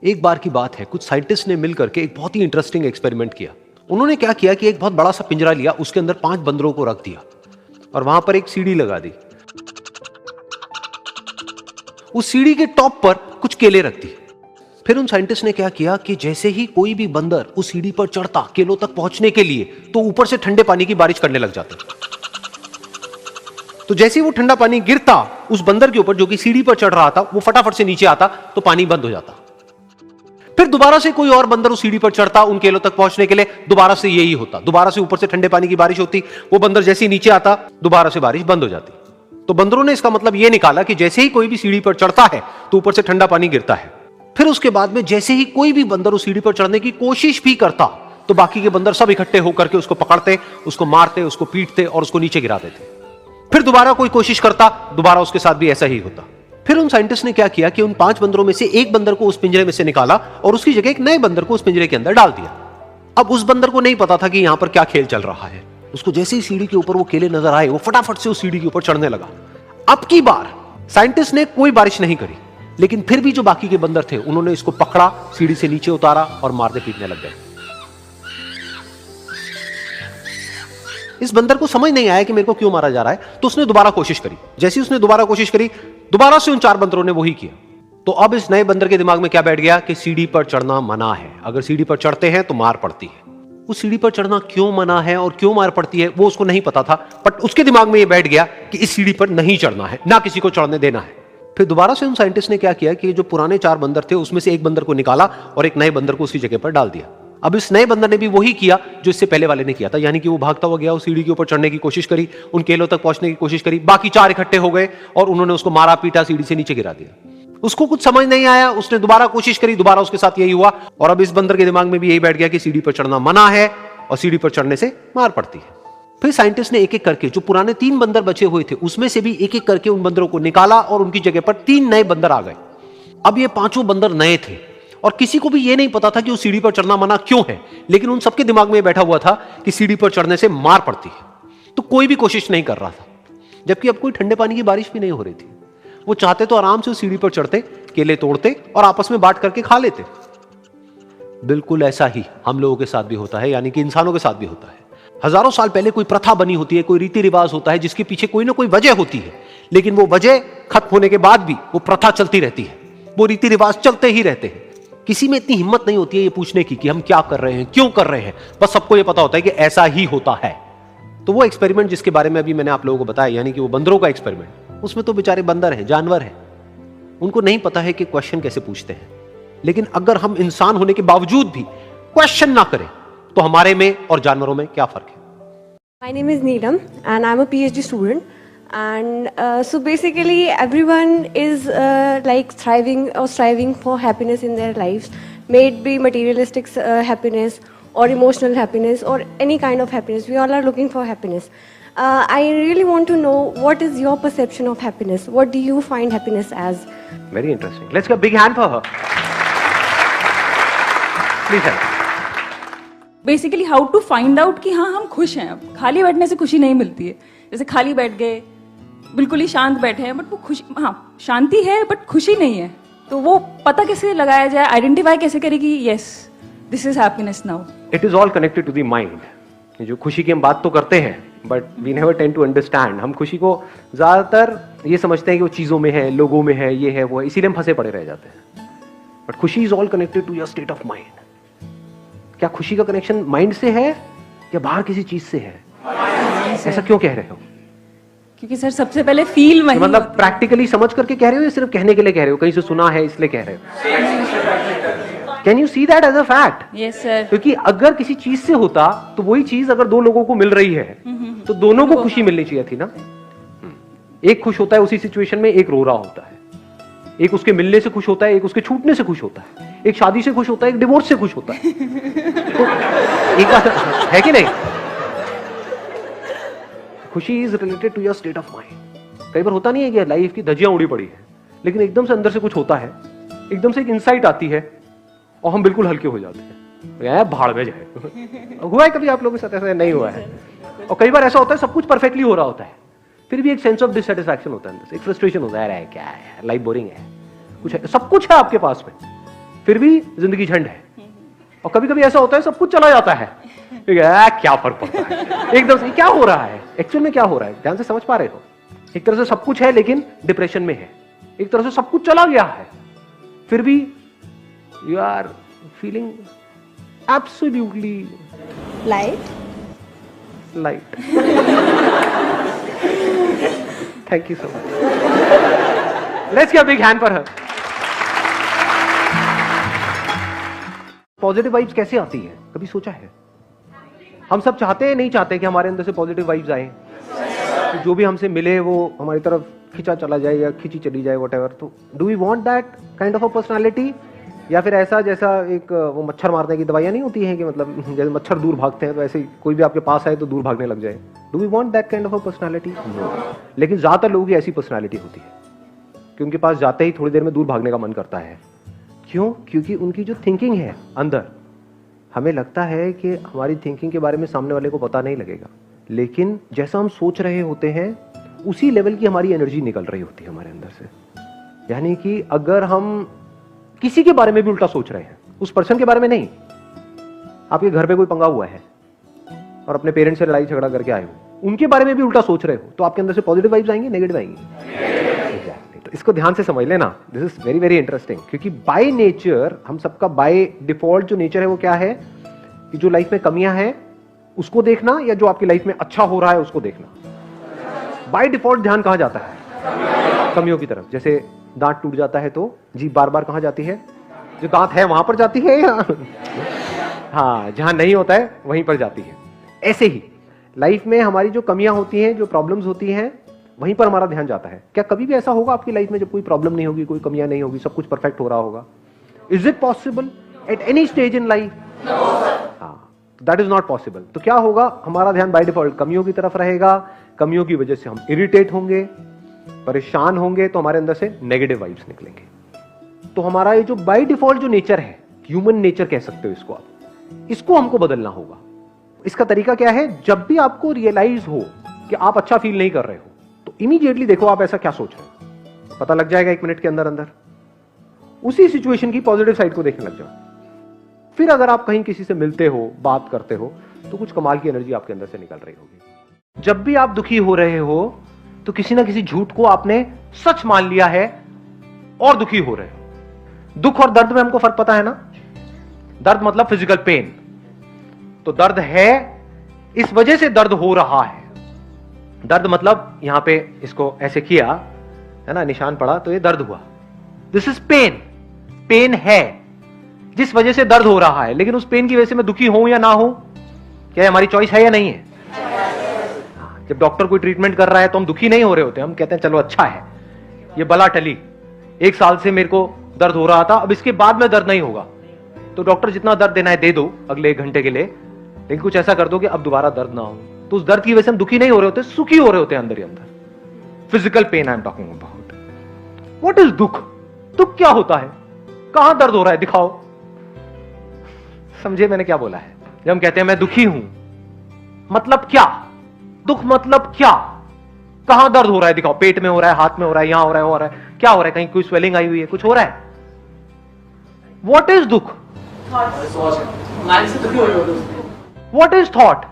एक बार की बात है, कुछ साइंटिस्ट ने मिलकर के एक बहुत ही इंटरेस्टिंग एक्सपेरिमेंट किया। उन्होंने क्या किया कि एक बहुत बड़ा सा पिंजरा लिया, उसके अंदर 5 बंदरों को रख दिया और वहां पर एक सीढ़ी लगा दी। उस सीढ़ी के टॉप पर कुछ केले रख दिए। फिर उन साइंटिस्ट ने क्या किया कि जैसे ही कोई भी बंदर उस सीढ़ी पर चढ़ता केलों तक पहुंचने के लिए, तो ऊपर से ठंडे पानी की बारिश करने लग जाते। तो जैसे ही वो ठंडा पानी गिरता उस बंदर के ऊपर जो कि सीढ़ी पर चढ़ रहा था, वो फटाफट से नीचे आता तो पानी बंद हो जाता। फिर दोबारा से कोई और बंदर उस सीढ़ी पर चढ़ता उन केलों तक पहुंचने के लिए, दोबारा से यही होता। दोबारा से ऊपर से ठंडे पानी की बारिश होती, वो बंदर जैसे ही नीचे आता दोबारा से बारिश बंद हो जाती। तो बंदरों ने इसका मतलब यह निकाला कि जैसे ही कोई भी सीढ़ी पर चढ़ता है तो ऊपर से ठंडा पानी गिरता है। फिर उसके बाद में जैसे ही कोई भी बंदर उस सीढ़ी पर चढ़ने की कोशिश भी करता तो बाकी के बंदर सब इकट्ठे होकर के उसको पकड़ते, उसको मारते, उसको पीटते और उसको नीचे गिरा देते। फिर दोबारा कोई कोशिश करता, दोबारा उसके साथ भी ऐसा ही होता। फिर उन साइंटिस्ट ने क्या किया कि उन 5 बंदरों में से एक बंदर को उस पिंजरे में से निकाला और उसकी जगह एक नए बंदर को उस पिंजरे के अंदर डाल दिया। अब उस बंदर को नहीं पता था कि यहां पर क्या खेल चल रहा है। उसको जैसे ही सीढ़ी के ऊपर वो केले नजर आए, वो फटाफट से उस सीढ़ी के ऊपर चढ़ने लगा। अब की बार साइंटिस्ट ने कोई बारिश नहीं करी, लेकिन फिर भी जो बाकी के बंदर थे उन्होंने इसको पकड़ा, सीढ़ी से नीचे उतारा और मारने पीटने लग गए। इस बंदर को समझ नहीं आया कि मेरे को क्यों मारा जा रहा है, तो उसने दोबारा कोशिश करी। जैसे उसने दोबारा कोशिश करी, दोबारा से उन 4 बंदरों ने वही किया। तो अब इस नए बंदर के दिमाग में क्या बैठ गया कि सीढ़ी पर चढ़ना मना है, अगर सीढ़ी पर चढ़ते हैं तो मार पड़ती है। उस सीढ़ी पर चढ़ना क्यों मना है और क्यों मार पड़ती है वो उसको नहीं पता था, बट उसके दिमाग में यह बैठ गया कि इस सीढ़ी पर नहीं चढ़ना है, ना किसी को चढ़ने देना है। फिर दोबारा से उन साइंटिस्ट ने क्या किया कि जो पुराने 4 बंदर थे उसमें से एक बंदर को निकाला और एक नए बंदर को उसी जगह पर डाल दिया। अब इस नए बंदर ने भी वही किया जो इससे पहले वाले ने किया था, यानी कि वो भागता हुआ गया, उस सीढ़ी के ऊपर चढ़ने की कोशिश करी, उन केलों तक पहुंचने की कोशिश करी। बाकी 4 इकट्ठे हो गए और उन्होंने उसको मारा पीटा, सीढ़ी से नीचे गिरा दिया। उसको कुछ समझ नहीं आया, उसने दोबारा कोशिश करी, दोबारा उसके साथ यही हुआ। और अब इस बंदर के दिमाग में भी यही बैठ गया कि सीढ़ी पर चढ़ना मना है और सीढ़ी पर चढ़ने से मार पड़ती है। फिर साइंटिस्ट ने एक एक करके जो पुराने 3 बंदर बचे हुए थे उसमें से भी एक एक करके उन बंदरों को निकाला और उनकी जगह पर 3 नए बंदर आ गए। अब ये 5 बंदर नए थे और किसी को भी ये नहीं पता था कि उस सीढ़ी पर चढ़ना मना क्यों है, लेकिन उन सबके दिमाग में बैठा हुआ था कि सीढ़ी पर चढ़ने से मार पड़ती है। तो कोई भी कोशिश नहीं कर रहा था, जबकि अब कोई ठंडे पानी की बारिश भी नहीं हो रही थी। वो चाहते तो आराम से उस सीढ़ी पर चढ़ते, केले तोड़ते और आपस में बांट करके खा लेते। बिल्कुल ऐसा ही हम लोगों के साथ भी होता है, यानी कि इंसानों के साथ भी होता है। हजारों साल पहले कोई प्रथा बनी होती है, कोई रीति रिवाज होता है जिसके पीछे कोई ना कोई वजह होती है, लेकिन वो वजह खत्म होने के बाद भी वो प्रथा चलती रहती है, वो रीति रिवाज चलते ही रहते हैं। किसी में इतनी हिम्मत नहीं होती है ये पूछने की कि हम क्या कर रहे हैं, क्यों कर रहे हैं, बस सबको ये पता होता है कि ऐसा ही होता है। तो वो एक्सपेरिमेंट जिसके बारे में अभी मैंने आप लोगों को बताया, यानी कि वो बंदरों का एक्सपेरिमेंट, उसमें तो बेचारे बंदर हैं, जानवर हैं, उनको नहीं पता है कि क्वेश्चन कैसे पूछते हैं। लेकिन अगर हम इंसान होने के बावजूद भी क्वेश्चन ना करें तो हमारे में और जानवरों में क्या फर्क है? My name is Neelam and I'm a PhD student, and so basically everyone is like thriving or striving for happiness in their lives, may it be materialistic happiness or emotional happiness or any kind of happiness. We all are looking for happiness. I really want to know, what is your perception of happiness? What do you find happiness as? Very interesting. Let's give a big hand for her. Please help. Basically how to find out कि हाँ हम खुश हैं। अब खाली बैठने से खुशी नहीं मिलती है। जैसे खाली बैठ गए, बिल्कुल ही शांत बैठे हैं, बट वो खुशी, हाँ शांति है बट खुशी नहीं है। तो वो पता कैसे लगाया जाए, आइडेंटिफाई कैसे करें कि yes this is happiness now? It is all connected to the mind. जो खुशी की हम बात तो करते हैं, but we never tend to understand. हम खुशी को ज्यादातर ये समझते हैं कि वो चीजों में है, लोगों में है, ये है, वो है, इसीलिए हम फंसे पड़े रह जाते हैं। बट खुशी is all connected to your state of mind. क्या खुशी का कनेक्शन माइंड से है या बाहर किसी चीज से है? ऐसा क्यों कह रहे हो? क्योंकि सर सबसे पहले फील वही, मतलब प्रैक्टिकली समझ करके कह रहे हो या सिर्फ कहने के लिए कह रहे हो, कहीं से सुना है इसलिए कह रहे हो? Can you see that as a fact? Yes sir. क्योंकि अगर किसी चीज से होता तो वही चीज अगर 2 लोगों को मिल रही है तो दोनों को खुशी मिलनी चाहिए थी ना। एक खुश होता है उसी सिचुएशन में, एक रो रहा होता है। एक उसके मिलने से खुश होता है, एक उसके छूटने से खुश होता है। एक शादी से खुश होता है, एक डिवोर्स से खुश होता है। तो एक बात है कि नहीं? खुशी is related to your state of mind. कई बार होता नहीं है कि लाइफ की धज्जियां उड़ी पड़ी है, लेकिन एकदम से अंदर से कुछ होता है, एकदम से एक इंसाइट आती है और हम बिल्कुल हल्के हो जाते हैं। भाड़ में जाए। हुआ है कभी आप लोगों के साथ? ऐसा नहीं हुआ है। और कई बार ऐसा होता है सब कुछ परफेक्टली हो रहा होता है, फिर भी एक सेंस ऑफ डिससैटिस्फैक्शन होता है, एक फ्रस्ट्रेशन होता है, यार है क्या है, लाइफ बोरिंग है, कुछ है, सब कुछ है आपके पास में, फिर भी जिंदगी झंड है। और कभी कभी ऐसा होता है सब कुछ चला जाता है, क्या फर्क पड़ता है, एकदम से क्या हो रहा है, एक्चुअल में क्या हो रहा है, ध्यान से समझ पा रहे हो? एक तरह से सब कुछ है लेकिन डिप्रेशन में है, एक तरह से सब कुछ चला गया है, फिर भी you are feeling absolutely Light. Light. Thank you so much. Let's give a big hand for her. Positive vibes कैसे आती है, कभी सोचा है? हम सब चाहते हैं, नहीं चाहते कि हमारे अंदर से पॉजिटिव वाइब्स आए, तो जो भी हमसे मिले वो हमारी तरफ खिंचा चला जाए या खिंची चली जाए, व्हाटएवर। तो do we want that kind of a personality, या फिर ऐसा जैसा एक वो मच्छर मारने की दवाइयां नहीं होती हैं कि मतलब जैसे मच्छर दूर भागते हैं तो ऐसे कोई भी आपके पास आए तो दूर भागने लग जाए? Do we want that kind of a personality? लेकिन ज्यादातर लोगों की ऐसी पर्सनालिटी होती है कि उनके पास जाते ही थोड़ी देर में दूर भागने का मन करता है। क्यों? क्योंकि उनकी जो थिंकिंग है अंदर, हमें लगता है कि हमारी थिंकिंग के बारे में सामने वाले को पता नहीं लगेगा, लेकिन जैसा हम सोच रहे होते हैं उसी लेवल की हमारी एनर्जी निकल रही होती है हमारे अंदर से। यानी कि अगर हम किसी के बारे में भी उल्टा सोच रहे हैं, उस पर्सन के बारे में नहीं, आपके घर पे कोई पंगा हुआ है और अपने पेरेंट्स से लड़ाई झगड़ा करके आए हो, उनके बारे में भी उल्टा सोच रहे हो, तो आपके अंदर से पॉजिटिव वाइब्स आएंगी, नेगेटिव आएंगी? तो इसको ध्यान से समझ लेना, this is very very interesting. क्योंकि बाय नेचर हम सबका बाय डिफॉल्ट जो नेचर है वो क्या है कि जो लाइफ में कमियां हैं उसको देखना, या जो आपकी लाइफ में अच्छा हो रहा है उसको देखना। बाय डिफॉल्ट ध्यान कहां जाता है? कमियों की तरफ। जैसे दांत टूट जाता है तो जीभ बार बार कहां जाती है? जो दांत है वहां पर जाती है, या हाँ जहां नहीं होता है वहीं पर जाती है। ऐसे ही लाइफ में हमारी जो कमियां होती हैं, जो प्रॉब्लम्स होती हैं, वहीं पर हमारा ध्यान जाता है। क्या कभी भी ऐसा होगा आपकी लाइफ में जब कोई प्रॉब्लम नहीं होगी, कोई कमियां नहीं होगी, सब कुछ परफेक्ट हो रहा होगा? Is it possible at any stage in life? हाँ, दैट इज नॉट पॉसिबल। तो क्या होगा, हमारा ध्यान बाय डिफॉल्ट कमियों की तरफ रहेगा, कमियों की वजह से हम इरिटेट होंगे, परेशान होंगे, तो हमारे अंदर से नेगेटिव वाइब्स निकलेंगे। तो हमारा ये जो बाय डिफॉल्ट जो नेचर है, ह्यूमन नेचर कह सकते हो इसको आप, इसको हमको बदलना होगा। इसका तरीका क्या है? जब भी आपको रियलाइज हो कि आप अच्छा फील नहीं कर रहे हो, तो इमीडिएटली देखो आप ऐसा क्या सोच रहे हो, पता लग जाएगा 1 मिनट के अंदर अंदर। उसी सिचुएशन की पॉजिटिव साइड को देखने लग जाओ। फिर अगर आप कहीं किसी से मिलते हो, बात करते हो, तो कुछ कमाल की एनर्जी आपके अंदर से निकल रही होगी। जब भी आप दुखी हो रहे हो तो किसी ना किसी झूठ को आपने सच मान लिया है और दुखी हो रहे हो। दुख और दर्द में हमको फर्क पता है ना? दर्द मतलब फिजिकल पेन, तो दर्द है इस वजह से दर्द हो रहा है। दर्द मतलब यहां पे इसको ऐसे किया है ना, निशान पड़ा तो ये दर्द हुआ। This is pen. पेन है जिस वजह से दर्द हो रहा है, लेकिन उस पेन की वजह से मैं दुखी हूं या ना हूं, क्या हमारी चॉइस है या नहीं है? जब डॉक्टर कोई ट्रीटमेंट कर रहा है तो हम दुखी नहीं हो रहे होते, हम कहते हैं चलो अच्छा है, ये बला टली, 1 साल से मेरे को दर्द हो रहा था, अब इसके बाद में दर्द नहीं होगा, तो डॉक्टर जितना दर्द देना है दे दो अगले 1 घंटे के लिए, लेकिन कुछ ऐसा कर दो कि अब दोबारा दर्द ना हो। तो उस दर्द की वजह से हम दुखी नहीं हो रहे होते, सुखी हो रहे होते हैं अंदर ही अंदर। Physical pain I am talking about. What is दुख? दुख क्या होता है? कहां दर्द हो रहा है, दिखाओ। समझे मैंने क्या बोला है? जब हम कहते हैं मैं दुखी हूं, मतलब क्या? दुख मतलब क्या? कहां दर्द हो रहा है, दिखाओ। पेट में हो रहा है, हाथ में हो रहा है, यहां हो रहा है, हो रहा है, क्या हो रहा है? कहीं कोई स्वेलिंग आई हुई है, कुछ हो रहा है? व्हाट इज दुख? What is thought?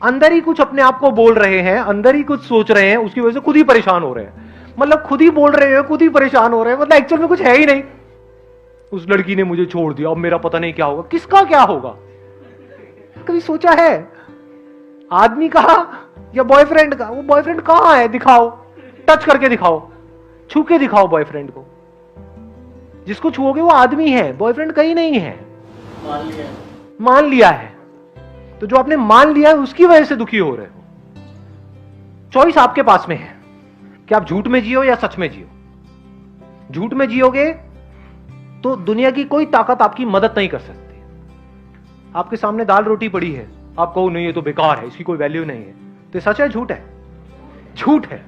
अंदर ही कुछ अपने आप को बोल रहे हैं, अंदर ही कुछ सोच रहे हैं, उसकी वजह से खुद ही परेशान हो रहे हैं। मतलब खुद ही बोल रहे हैं, खुद ही परेशान हो रहे हैं, मतलब एक्चुअल में कुछ है ही नहीं। उस लड़की ने मुझे छोड़ दिया, अब मेरा पता नहीं क्या होगा। किसका क्या होगा? कभी सोचा है? आदमी का या बॉयफ्रेंड का? वो बॉयफ्रेंड कहां है, दिखाओ, टच करके दिखाओ, छू के दिखाओ बॉयफ्रेंड को। जिसको छुओगे वो आदमी है, बॉयफ्रेंड कहीं नहीं है। मान लिया है। तो जो आपने मान लिया है उसकी वजह से दुखी हो रहे हो। चॉइस आपके पास में है कि आप झूठ में जियो या सच में जियो। झूठ में जियोगे तो दुनिया की कोई ताकत आपकी मदद नहीं कर सकती। आपके सामने दाल रोटी पड़ी है, आप कहो नहीं ये तो बेकार है, इसकी कोई वैल्यू नहीं है, तो सच है झूठ है? झूठ है।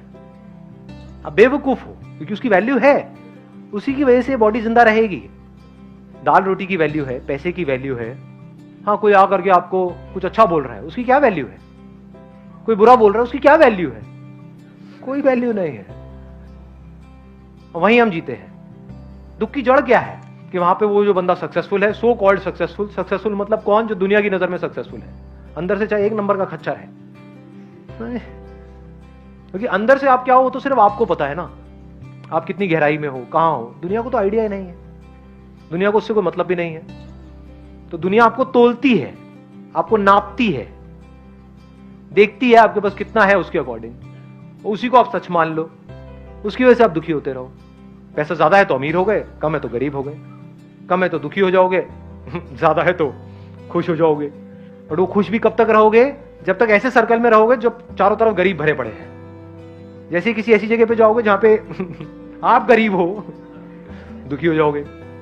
आप बेवकूफ हो, क्योंकि उसकी वैल्यू है, उसी की वजह से बॉडी जिंदा रहेगी। दाल रोटी की वैल्यू है, पैसे की वैल्यू है। हाँ, कोई आ करके आपको कुछ अच्छा बोल रहा है, उसकी क्या वैल्यू है? कोई बुरा बोल रहा है, उसकी क्या वैल्यू है? कोई वैल्यू नहीं है। वहीं हम जीते हैं। दुख की जड़ क्या है? कि वहां पे वो जो बंदा सक्सेसफुल है, सो कॉल्ड सक्सेसफुल, सक्सेसफुल मतलब कौन, जो दुनिया की नजर में सक्सेसफुल है, अंदर से चाहे 1 नंबर का खच्चर है, क्योंकि अंदर से आप क्या हो तो सिर्फ आपको पता है ना, आप कितनी गहराई में हो, कहां हो। दुनिया को तो आइडिया ही नहीं है, दुनिया को उससे कोई मतलब भी नहीं है। तो दुनिया आपको तोलती है, आपको नापती है, देखती है आपके पास कितना है उसके अकॉर्डिंग, उसी को आप सच मान लो, उसकी वजह से आप दुखी होते रहो। पैसा ज्यादा है तो अमीर हो गए, कम है तो गरीब हो गए, कम है तो दुखी हो जाओगे, ज्यादा है तो खुश हो जाओगे। और वो खुश भी कब तक रहोगे, जब तक ऐसे सर्कल में रहोगे जो चारों तरफ गरीब भरे पड़े हैं। जैसे किसी ऐसी जगह पे जाओगे जहां पे आप गरीब हो, दुखी हो जाओगे।